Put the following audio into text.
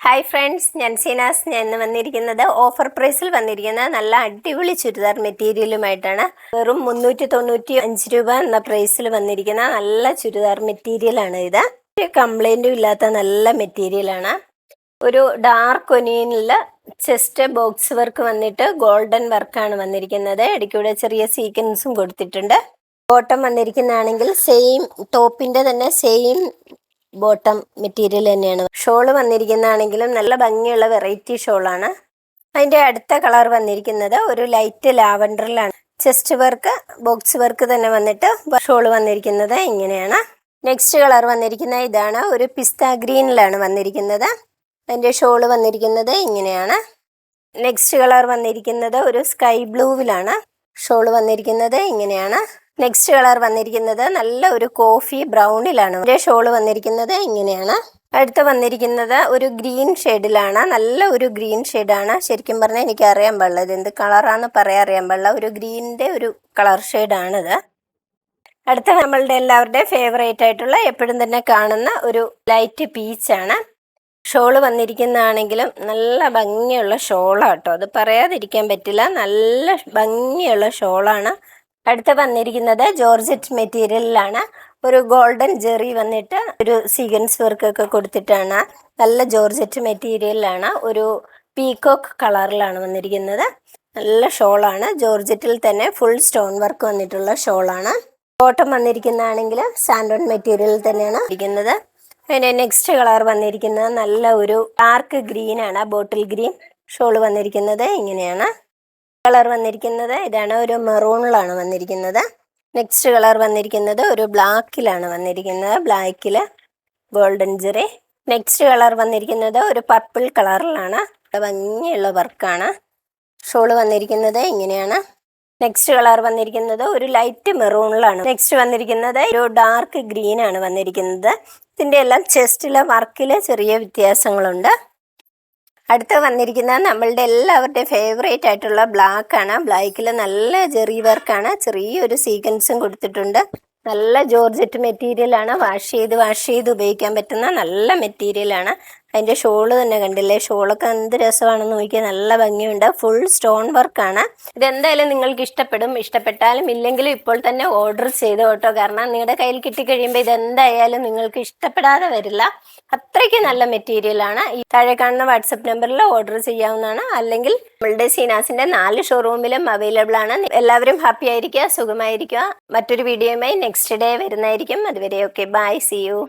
Hi friends, ഞാൻ സീനാസ്. ഞാൻ ഇന്ന് വന്നിരിക്കുന്നത് ഓഫർ പ്രൈസിൽ വന്നിരിക്കുന്ന നല്ല അടിപൊളി ചുരിദാർ മെറ്റീരിയലുമായിട്ടാണ്. വെറും 395 രൂപ എന്ന പ്രൈസിൽ വന്നിരിക്കുന്ന നല്ല ചുരിദാർ മെറ്റീരിയലാണ് ഇത്. ഒരു കംപ്ലൈൻറ്റും ഇല്ലാത്ത നല്ല മെറ്റീരിയലാണ്. ഒരു ഡാർക്ക് ഒനിയനിൽ ചെസ്റ്റ് ബോക്സ് വർക്ക് വന്നിട്ട് ഗോൾഡൻ വർക്കാണ് വന്നിരിക്കുന്നത്. ഇടയ്ക്കൂടെ ചെറിയ സീക്വൻസും കൊടുത്തിട്ടുണ്ട്. ബോട്ടം വന്നിരിക്കുന്നതാണെങ്കിൽ സെയിം ടോപ്പിൻ്റെ തന്നെ സെയിം ബോട്ടം മെറ്റീരിയൽ തന്നെയാണ്. ഷോള് വന്നിരിക്കുന്നതാണെങ്കിലും നല്ല ഭംഗിയുള്ള വെറൈറ്റി ഷോളാണ്. അതിൻ്റെ അടുത്ത കളർ വന്നിരിക്കുന്നത് ഒരു ലൈറ്റ് ലാവൻഡറിലാണ്. ചെസ്റ്റ് വർക്ക് ബോക്സ് വർക്ക് തന്നെ വന്നിട്ട് ഷോള് വന്നിരിക്കുന്നത് ഇങ്ങനെയാണ്. നെക്സ്റ്റ് കളർ വന്നിരിക്കുന്നത് ഇതാണ്. ഒരു പിസ്ത ഗ്രീനിലാണ് വന്നിരിക്കുന്നത്. അതിൻ്റെ ഷോള് വന്നിരിക്കുന്നത് ഇങ്ങനെയാണ്. നെക്സ്റ്റ് കളർ വന്നിരിക്കുന്നത് ഒരു സ്കൈ ബ്ലൂവിലാണ്. ഷോള് വന്നിരിക്കുന്നത് ഇങ്ങനെയാണ്. നെക്സ്റ്റ് കളർ വന്നിരിക്കുന്നത് നല്ല ഒരു കോഫി ബ്രൗണിലാണ്. ഇതിൻ്റെ ഷോള് വന്നിരിക്കുന്നത് ഇങ്ങനെയാണ്. അടുത്ത് വന്നിരിക്കുന്നത് ഒരു ഗ്രീൻ ഷെയ്ഡിലാണ്. നല്ല ഒരു ഗ്രീൻ ഷെയ്ഡാണ്. ശരിക്കും പറഞ്ഞാൽ എനിക്ക് അറിയാൻ പാടില്ല ഇത് എന്ത് കളറാണെന്ന് അറിയാൻ പാടില്ല. ഒരു ഗ്രീനിൻ്റെ ഒരു കളർ ഷെയ്ഡാണിത്. അടുത്ത നമ്മളുടെ എല്ലാവരുടെയും ഫേവറേറ്റ് ആയിട്ടുള്ള എപ്പോഴും തന്നെ കാണുന്ന ഒരു ലൈറ്റ് പീച്ചാണ്. ഷോള് വന്നിരിക്കുന്നതാണെങ്കിലും നല്ല ഭംഗിയുള്ള ഷോളാട്ടോ, അത് പറയാതിരിക്കാൻ പറ്റില്ല. നല്ല ഭംഗിയുള്ള ഷോളാണ്. അടുത്ത് വന്നിരിക്കുന്നത് ജോർജറ്റ് മെറ്റീരിയലിലാണ്. ഒരു ഗോൾഡൻ ജെറി വന്നിട്ട് ഒരു സീക്വൻസ് വർക്കൊക്കെ കൊടുത്തിട്ടാണ്. നല്ല ജോർജറ്റ് മെറ്റീരിയലിലാണ്. ഒരു പീകോക്ക് കളറിലാണ് വന്നിരിക്കുന്നത്. നല്ല ഷോളാണ്. ജോർജറ്റിൽ തന്നെ ഫുൾ സ്റ്റോൺ വർക്ക് വന്നിട്ടുള്ള ഷോളാണ്. ബോട്ടം വന്നിരിക്കുന്നതാണെങ്കിൽ സാൻഡോൺ മെറ്റീരിയലിൽ തന്നെയാണ് ഇരിക്കുന്നത്. അതിൻ്റെ നെക്സ്റ്റ് കളർ വന്നിരിക്കുന്നത് നല്ല ഒരു ഡാർക്ക് ഗ്രീൻ ആണ്, ബോട്ടിൽ ഗ്രീൻ. ഷോള് വന്നിരിക്കുന്നത് ഇങ്ങനെയാണ്. കളർ വന്നിരിക്കുന്നത് ഇതാണ്, ഒരു മെറൂണിലാണ് വന്നിരിക്കുന്നത്. നെക്സ്റ്റ് കളർ വന്നിരിക്കുന്നത് ഒരു ബ്ലാക്കിലാണ് വന്നിരിക്കുന്നത്. ബ്ലാക്കിൽ ഗോൾഡൻ ജെറി. നെക്സ്റ്റ് കളർ വന്നിരിക്കുന്നത് ഒരു പർപ്പിൾ കളറിലാണ്. ഭംഗിയുള്ള വർക്കാണ്. ഷോള് വന്നിരിക്കുന്നത് ഇങ്ങനെയാണ്. നെക്സ്റ്റ് കളർ വന്നിരിക്കുന്നത് ഒരു ലൈറ്റ് മെറൂണിലാണ്. നെക്സ്റ്റ് വന്നിരിക്കുന്നത് ഒരു ഡാർക്ക് ഗ്രീൻ ആണ് വന്നിരിക്കുന്നത്. ഇതിൻ്റെ എല്ലാം ചെസ്റ്റിലെ വർക്കിൽ ചെറിയ വ്യത്യാസങ്ങളുണ്ട്. അടുത്ത വന്നിരിക്കുന്നത് നമ്മളുടെ എല്ലാവരുടെയും ഫേവറേറ്റ് ആയിട്ടുള്ള ബ്ലാക്ക് ആണ്. ബ്ലാക്കിൽ നല്ല ജെറി വർക്കാണ്. ചെറിയൊരു സീക്വൻസും കൊടുത്തിട്ടുണ്ട്. നല്ല ജോർജറ്റ് മെറ്റീരിയലാണ്. വാഷ് ചെയ്ത് ഉപയോഗിക്കാൻ പറ്റുന്ന നല്ല മെറ്റീരിയലാണ്. അതിൻ്റെ ഷോള് തന്നെ കണ്ടില്ലേ, ഷോളൊക്കെ എന്ത് രസമാണെന്ന് നോക്കിയാൽ നല്ല ഭംഗിയുണ്ട്. ഫുൾ സ്റ്റോൺ വർക്കാണ്. ഇതെന്തായാലും നിങ്ങൾക്ക് ഇഷ്ടപ്പെടും. ഇഷ്ടപ്പെട്ടാലും ഇല്ലെങ്കിലും ഇപ്പോൾ തന്നെ ഓർഡർ ചെയ്ത് കേട്ടോ. കാരണം നിങ്ങളുടെ കയ്യിൽ കിട്ടിക്കഴിയുമ്പോൾ ഇതെന്തായാലും നിങ്ങൾക്ക് ഇഷ്ടപ്പെടാതെ വരില്ല. അത്രയ്ക്ക് നല്ല മെറ്റീരിയലാണ്. ഈ താഴെ കാണുന്ന വാട്സപ്പ് നമ്പറിൽ ഓർഡർ ചെയ്യാവുന്നതാണ്. അല്ലെങ്കിൽ നമ്മളുടെ സീനാസിൻ്റെ 4 ഷോറൂമിലും അവൈലബിൾ ആണ്. എല്ലാവരും ഹാപ്പി ആയിരിക്കുക, സുഖമായിരിക്കുക. മറ്റൊരു വീഡിയോയുമായി നെക്സ്റ്റ് ഡേ വരുന്നതായിരിക്കും. അതുവരെ ഓക്കെ, ബൈ, സീ യു.